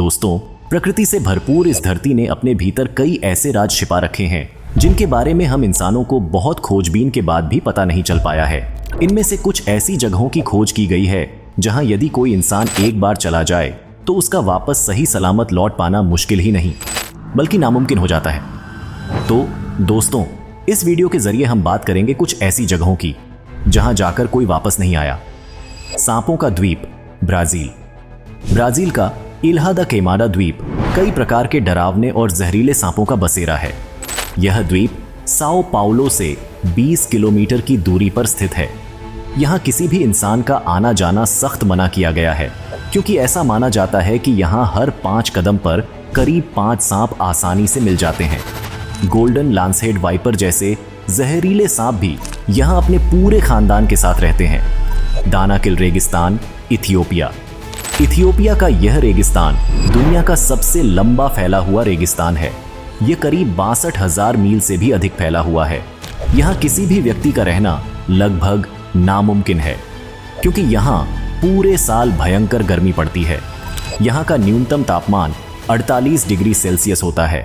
दोस्तों, प्रकृति से भरपूर इस धरती ने अपने भीतर कई ऐसे राज छिपा रखे हैं जिनके बारे में हम इंसानों को बहुत खोजबीन के बाद भी पता नहीं चल पाया है। इनमें से कुछ ऐसी जगहों की खोज की गई है जहां यदि कोई इंसान एक बार चला जाए तो उसका वापस सही सलामत लौट पाना मुश्किल ही नहीं बल्कि नामुमकिन हो जाता है। तो दोस्तों, इस वीडियो के जरिए हम बात करेंगे कुछ ऐसी जगहों की जहां जाकर कोई वापस नहीं आया। सांपों का द्वीप, ब्राजील। ब्राजील का इल्हा दा क्वेमाडा द्वीप कई प्रकार के डरावने और जहरीले सांपों का बसेरा है। यह द्वीप साओ पाउलो से 20 किलोमीटर की दूरी पर स्थित है। यहाँ किसी भी इंसान का आना जाना सख्त मना किया गया है, क्योंकि ऐसा माना जाता है कि यहाँ हर 5 कदम पर करीब 5 सांप आसानी से मिल जाते हैं। गोल्डन लांसहेड वाइपर जैसे जहरीले सांप भी यहाँ अपने पूरे खानदान के साथ रहते हैं। दानाकिल रेगिस्तान, इथियोपिया। इथियोपिया का यह रेगिस्तान दुनिया का सबसे लंबा फैला हुआ रेगिस्तान है। यह करीब 62,000 मील से भी अधिक फैला हुआ है। यहाँ किसी भी व्यक्ति का रहना लगभग नामुमकिन है, क्योंकि यहाँ पूरे साल भयंकर गर्मी पड़ती है। यहाँ का न्यूनतम तापमान 48 डिग्री सेल्सियस होता है,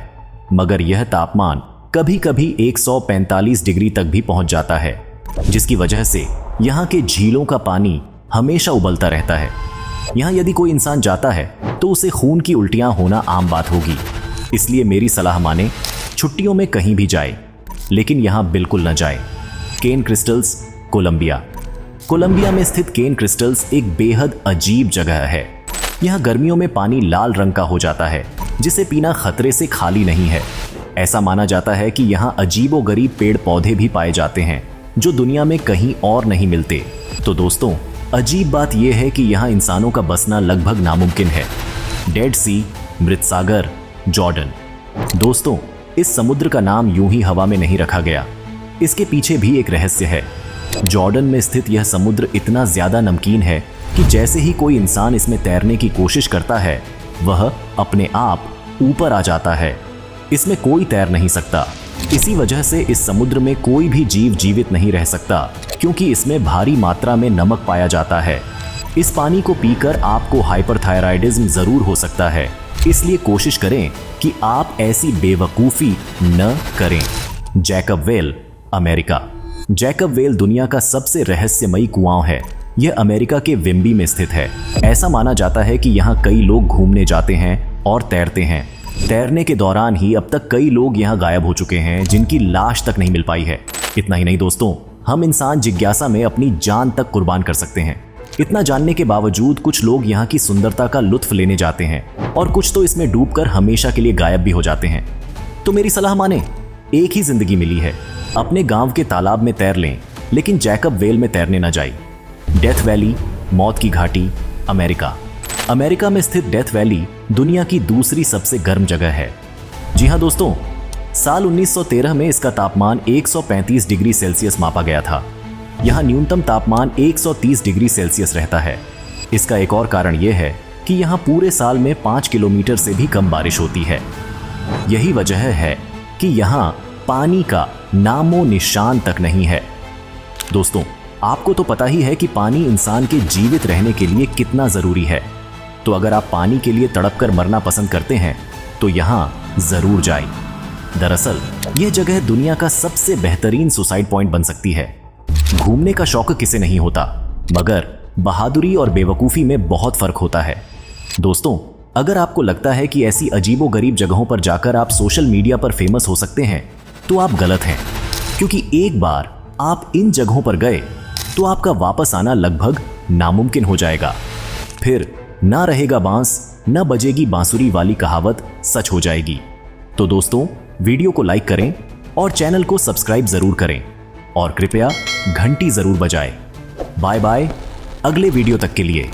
मगर यह तापमान कभी कभी 145 डिग्री तक भी पहुंच जाता है, जिसकी वजह से यहाँ के झीलों का पानी हमेशा उबलता रहता है। यहाँ यदि कोई इंसान जाता है तो उसे खून की उल्टियाँ होना आम बात होगी। इसलिए मेरी सलाह माने, छुट्टियों में कहीं भी जाए, लेकिन यहाँ बिल्कुल न जाए। केन क्रिस्टल्स, कोलंबिया। कोलंबिया में स्थित केन क्रिस्टल्स एक बेहद अजीब जगह है। यहाँ गर्मियों में पानी लाल रंग का हो जाता है, जिसे पीना खतरे से खाली नहीं है। ऐसा माना जाता है कि यहाँ अजीबोगरीब पेड़ पौधे भी पाए जाते हैं जो दुनिया में कहीं और नहीं मिलते। तो दोस्तों, अजीब बात यह है कि यहाँ इंसानों का बसना लगभग नामुमकिन है। डेड सी, मृत सागर, जॉर्डन। दोस्तों, इस समुद्र का नाम यूं ही हवा में नहीं रखा गया। इसके पीछे भी एक रहस्य है। जॉर्डन में स्थित यह समुद्र इतना ज्यादा नमकीन है कि जैसे ही कोई इंसान इसमें तैरने की कोशिश करता है, वह अपने आप ऊपर आ जाता है। इसमें कोई तैर नहीं सकता। इसी वजह से इस समुद्र में कोई भी जीव जीवित नहीं रह सकता, क्योंकि इसमें भारी मात्रा में नमक पाया जाता है। इस पानी को पीकर आपको हाइपरथायराइडिज्म जरूर हो सकता है, इसलिए कोशिश करें कि आप ऐसी बेवकूफ़ी न करें। Jacob well, America. Jacob well दुनिया का सबसे रहस्यमयी कुआं है। यह अमेरिका के विम्बी में स्थित है। ऐसा माना जाता है कि यहाँ कई लोग घूमने जाते हैं और तैरते हैं। तैरने के दौरान ही अब तक कई लोग यहाँ गायब हो चुके हैं, जिनकी लाश तक नहीं मिल पाई है। इतना ही नहीं दोस्तों, हम इंसान जिज्ञासा में अपनी जान तक कुर्बान कर सकते हैं। इतना जानने के बावजूद कुछ लोग यहाँ की सुंदरता का लुत्फ लेने जाते हैं और कुछ तो इसमें डूबकर हमेशा के लिए गायब भी हो जाते हैं। तो मेरी सलाह माने, एक ही जिंदगी मिली है, अपने गांव के तालाब में तैर लें, लेकिन जैकब वेल में तैरने न जाए। डेथ वैली, मौत की घाटी, अमेरिका। अमेरिका में स्थित डेथ वैली दुनिया की दूसरी सबसे गर्म जगह है। जी हाँ दोस्तों, साल 1913 में इसका तापमान 135 डिग्री सेल्सियस मापा गया था। यहाँ न्यूनतम तापमान 130 डिग्री सेल्सियस रहता है। इसका एक और कारण यह है कि यहाँ पूरे साल में 5 किलोमीटर से भी कम बारिश होती है। यही वजह है कि यहाँ पानी का नामो निशान तक नहीं है। दोस्तों, आपको तो पता ही है कि पानी इंसान के जीवित रहने के लिए कितना जरूरी है। तो अगर आप पानी के लिए तड़पकर मरना पसंद करते हैं तो यहाँ जरूर जाएं। दरअसल यह जगह दुनिया का सबसे बेहतरीन सुसाइड पॉइंट बन सकती है। घूमने का शौक किसे नहीं होता, मगर बहादुरी और बेवकूफ़ी में बहुत फर्क होता है। दोस्तों, अगर आपको लगता है कि ऐसी अजीबोगरीब जगहों पर जाकर आप सोशल मीडिया पर फेमस हो सकते हैं, तो आप गलत हैं, क्योंकि एक बार आप इन जगहों पर गए तो आपका वापस आना लगभग नामुमकिन हो जाएगा। फिर ना रहेगा बांस, ना बजेगी बांसुरी वाली कहावत सच हो जाएगी। तो दोस्तों, वीडियो को लाइक करें और चैनल को सब्सक्राइब जरूर करें और कृपया घंटी जरूर बजाएं। बाय बाय, अगले वीडियो तक के लिए।